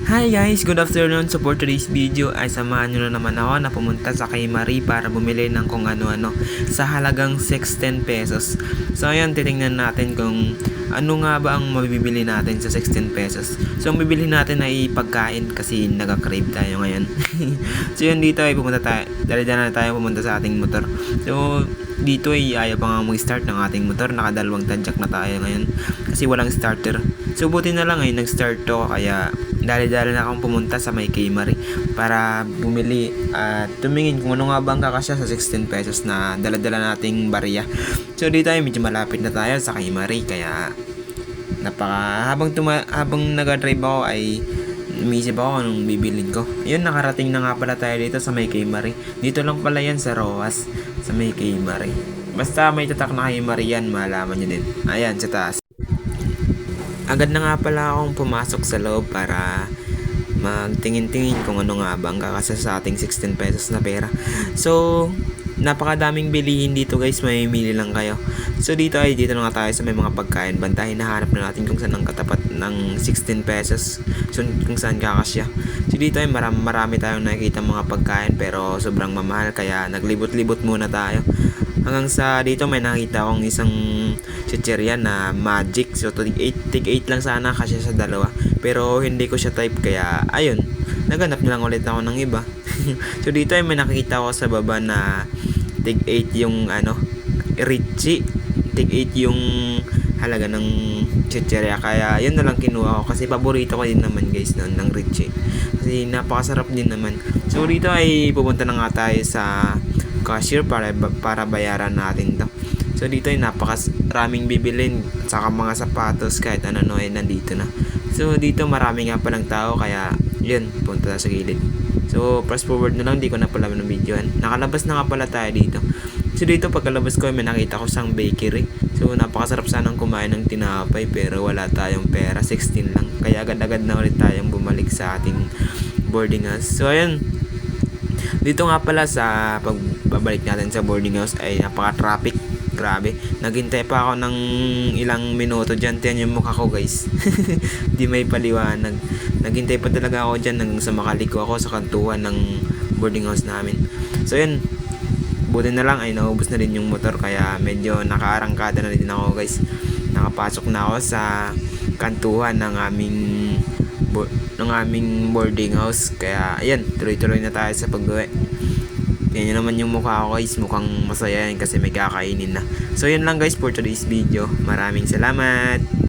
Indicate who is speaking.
Speaker 1: Hi guys! Good afternoon! So for today's video ay samahan nyo na naman ako na pumunta sa kay Marie para bumili ng kung ano-ano sa halagang 16 pesos. So ayan, titingnan natin kung ano nga ba ang mabibili natin sa 16 pesos. So ang bibili natin ay pagkain kasi nagka-crave tayo ngayon. So yun, dito ay pumunta tayo. Dali-dali na tayo pumunta sa ating motor. So dito ay ayaw pa nga mag-start ng ating motor. Nakadalawang tadyak na tayo ngayon kasi walang starter. So buti na lang ay nag-start to, kaya dali-dali na akong pumunta sa may kay Marie para bumili at tumingin kung ano nga ba ang kakasya sa 16 pesos na dala-dala nating barya. So dito ay medyo malapit na tayo sa kay Marie, kaya habang nag-drive ako ay umisip ako anong bibilin ko. Ayun, nakarating na nga pala tayo dito sa may kay Marie. Dito lang pala yan sa Roas, sa may kay Marie. Basta may tatak na kay Marie yan, malaman nyo din. Ayan, sa taas. Agad na nga pala akong pumasok sa loob para magtingin-tingin kung ano nga ba ang kakasya sa ating 16 pesos na pera. So, napakadaming bilihin dito guys, mamimili lang kayo. So dito na nga tayo sa may mga pagkain. Bantahin, nahanap na natin kung saan ang katapat ng 16 pesos. So kung saan kakasya. So dito ay marami tayong nakikita mga pagkain pero sobrang mamahal, kaya naglibot-libot muna tayo. Hanggang sa dito may nakita akong isang chicherya na magic. So tig 8 lang sana kasi sa dalawa. Pero hindi ko siya type, kaya ayun, naganap na lang ulit ako ng iba. So dito ay may nakikita ako sa baba na tig 8 yung Richie. Tig 8 yung halaga ng chicherya, kaya yun na lang kinuha ko kasi paborito ko din naman guys noon ng Richie. Kasi napakasarap din naman. So dito ay pupunta na nga tayo sa cashier para bayaran natin to. So dito ay napakaraming bibilin, saka mga sapatos, kahit ano ay nandito na. So dito marami nga palang tao, kaya yun, punta na sa gilid. So press forward na lang, di ko na pala ng videoan. Nakalabas na nga pala tayo dito. So dito pagkalabas ko may nakita ko sang bakery. So napakasarap sanang kumain ng tinapay pero wala tayong pera, 16 lang. Kaya agad-agad na ulit tayong bumalik sa ating boarding house. So ayun, dito nga pala sa pagbabalik natin sa boarding house ay napaka-traffic. Grabe, naghintay pa ako ng ilang minuto dyan. Tiyan yung mukha ko guys. Di may paliwanag. Naghintay pa talaga ako dyan hanggang sa makaliko ako sa kantuhan ng boarding house namin. So yun, buti na lang ay naubos na rin yung motor, kaya medyo nakaarangkada na rin ako guys. Nakapasok na ako sa kantuhan ng aming boarding house, kaya ayan, tuloy-tuloy na tayo sa pag-uwi. Yan naman yung mukha ko guys, mukhang masaya yan kasi may kakainin na. So yun lang guys for today's video. Maraming salamat.